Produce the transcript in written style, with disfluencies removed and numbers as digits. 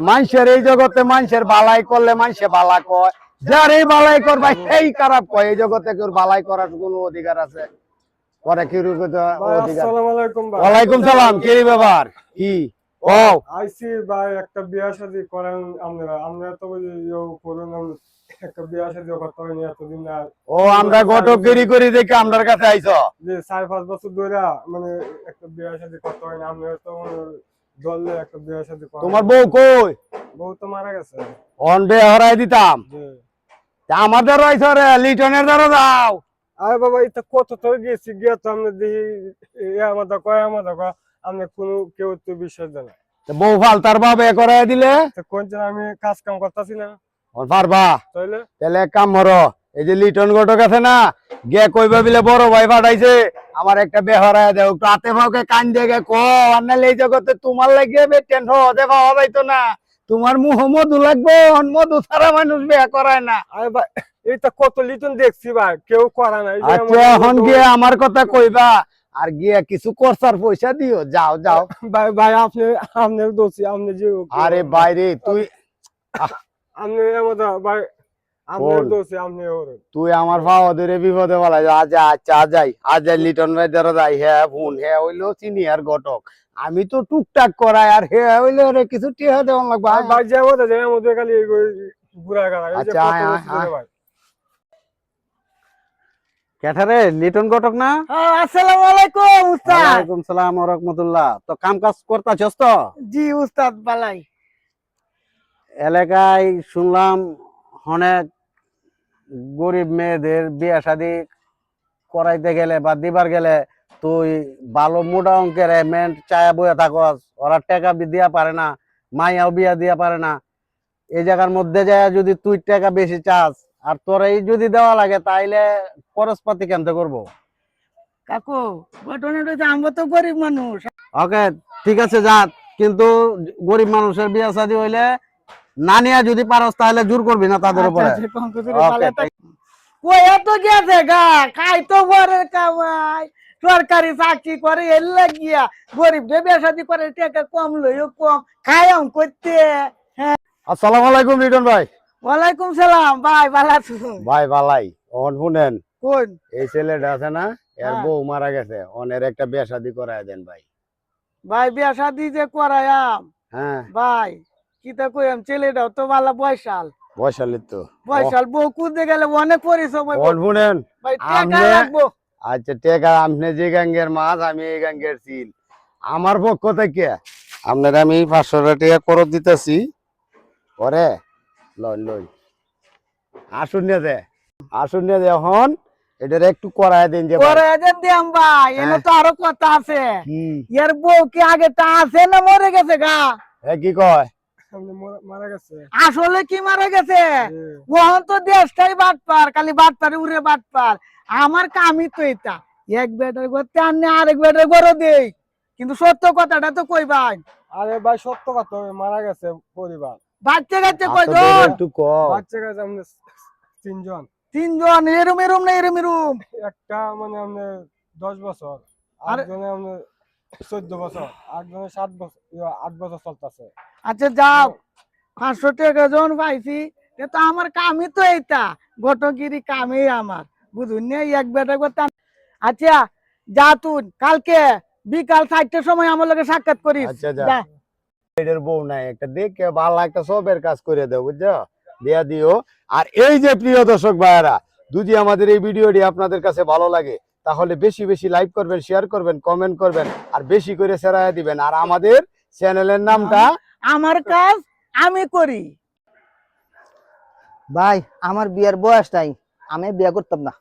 মানুষের এই জগতে মানুষের বালাই করলে মানুষে বালা কয়, যার এই বালাই করবা সেই খারাপ কয়। এই জগতে কেউ বালাই করার কোনো অধিকার আছে? পরে কি ওয়ালাইকুম সালাম। কি ব্যাপার? কি আইসি ভাই একটা বিয়া শাদী করেন আমরা তো করুন একটা বিয়া শাদী করতে হয়নি এতদিন। ও আমরা ঘটকগিরি করি দেখে আমার কাছে আইছো? যে 4-5 বছর ধরে মানে একটা বিয়া শাদী করতে হয়নি। আমরা তো দলে একটা বিয়া শাদী করেন। তোমার বউ কই? বউ তো মারা গেছে। অন বে হরাই দিতাম। আমাদের আইছো রে, লিটনের দ্বারা যাও। আরে বাবা এটা কত তো গেছি গিয়া তো আমরা দেখি আমাদের কয় আমরা কোনো কেউ তো বিশ্বাস দেয় না। বউ ফালতার ভাবে করাই দিলে কোন আমি কাজ কাম করতেছি না পারবা? তাহলে এক কাম করো, এই যে লিটন ঘটক আছে না, গে কইবা বিলে বড় ভাই পাঠাইছে আমার একটা বেহরায় দেও, একটু হাতে ফাঁকে কান দিয়ে কো, আনালে এই জগতে তোমার লাগিয়ে টেনশন হতে পাওয়া যাইতো না। তোমার মুহ মধু লাগবে, মধু ছাড়া মানুষ বিয়ে করায় না। আরে ভাই এইটা কত লিটন দেখছি ভাই, কেউ করে না। আচ্ছা এখন গিয়ে আমার কথা কইবা, আর গিয়ে কিছু খরচার পয়সা দিও। যাও যাও ভাই ভাই আপনি দোষী, আপনি যে আরে বাইরে তুই আপনি আমাদের ভাই আপনি দোষী, আপনি তুই আমার পাওয়া ধরে বিপদে বলা আজ আচ্ছা আজ যাই লিটন ভাই দ্বারা যাই। হ্যাঁ ফোন হ্যাঁ হইলো সিনিয়র ঘটক, আমি তো টুকটাক করাই, আর হ্যাঁ হইলো রে কিছু টিহা দেওয়ান লাগবে। ভাই যাবো তো যাই আমাদের খালি ঘুরা গেল। আচ্ছা কেঠারে লিটন ঘটক না? আসসালামু আলাইকুম উস্তাদ। ওয়ালাইকুম সালাম ওয়া রাহমাতুল্লাহ। তো কাম কাজ করতাছস তো? জি উস্তাদ বালাই। এলাকায় শুনলাম অনেক গরিব মেয়েদের বিয়ে শাদী করাইতে গেলে বা দিবার গেলে তুই ভালো মোটা অঙ্কের এমেন্ট চায়া বইয়া থাকস, ওরা টাকা দিয়া পারে না, মাইয়াও বিয়া দিয়া পারে না। এই জায়গার মধ্যে যায় যদি তুই টাকা বেশি চাস আর তোর এই যদি দেওয়া লাগে তাইলে খরচপাতি কেমতে করবো? কাকু ঘটনাটা যে আমরা তো গরিব মানুষ। ওকে ঠিক আছে যা, কিন্তু গরিব মানুষের বিয়া শাদী হইলে না নিয়া যদি পারস তাহলে জোর করবি না তাদের উপরে। কই এত গেছে গা, খাই তো ঘরের কামাই, সরকারি চাকরি করে এর লাগিয়া গরিব বেশাদি করে টাকা কম লইও কম খায়াম করতে। আসসালামু আলাইকুম লিটন ভাই। ওয়ালাইকুম সালাম ভাই, ভালো আছো? ভাই ভালাই। অন শুনেন, কোন এই ছেলেটা আছে না, এর বউ মারা গেছে, অনের একটা বিয়ে শাদী করায় দেন ভাই। ভাই বিয়া শাদি যে করায়াম, হ্যাঁ ভাই কি তা কইম, ছেলেটাও তো ভালো বয়সাল তো বয়সাল, বউ কুদে গেলে অনেক পরিশ্রম হইব। শুনেন ভাই টাকা লাগবো। আচ্ছা টেকা আপনি যে গাঙ্গের মাছ আমি এই গাঙ্গের চিল, আমার পক্ষ থেকে আপনার আমি 500 টাকা করত দিতেছি। পরে লই লই আসুন নিয়ে দে, আসুন নিয়ে দে। এখন এটার একটু করায় দিন যে করায় দেন দিয়াম ভাই। এনে তো আরো কথা আছে। এর বউ কি আগেটা আছে না মরে গেছে গা? কি কয়? মারা গেছে। আসলে কি মারা গেছে? ওহন তো দেশটাই বাটপার, খালি বাটপারে উড়ে বাটপার। আমার কামই তো এটা, এক বেটার করতে আনে আরেক বেটার করে দেই, কিন্তু সত্য কথাটা তো কই ভাই। আরে ভাই সত্য কথা, মারা গেছে পরিবার। বাচ্চা কাচ্চা কয়জন? বাচ্চা কাচ্চা আমরা 3 জন। 3 জন। এরম এরম না এরম এরম? একটা মানে আমরা 10 বছর, আরেকজনে আমরা 14 বছর, আরেকজনে 7 বছর 8 বছর চলতেছে। আচ্ছা যাও, 500 টাকা জন পাইছি, তো আমার কামই তো এইটা, ঘটগিরি কামই আমার, বুঝুন না এক বেটা করতাম। আচ্ছা যা তুই কালকে বিকাল 4টার সময় আমার লগে সাক্ষাৎ করিস। যা। এটার বউ নাই, একটা দেখে ভালো একটা সবের কাজ করে দেও, বুঝছো? দেয়া দিও। আর এই যে প্রিয় দর্শক ভাইরা, যদি আমাদের এই ভিডিওটি আপনাদের কাছে ভালো লাগে তাহলে বেশি বেশি লাইক করবেন, শেয়ার করবেন, কমেন্ট করবেন, আর বেশি করে শেয়ার দিবেন। আর আমাদের চ্যানেলের নামটা আমার কাজ আমি করি। ভাই আমার বিয়ের বয়স নাই, আমি বিয়ে করতাম না।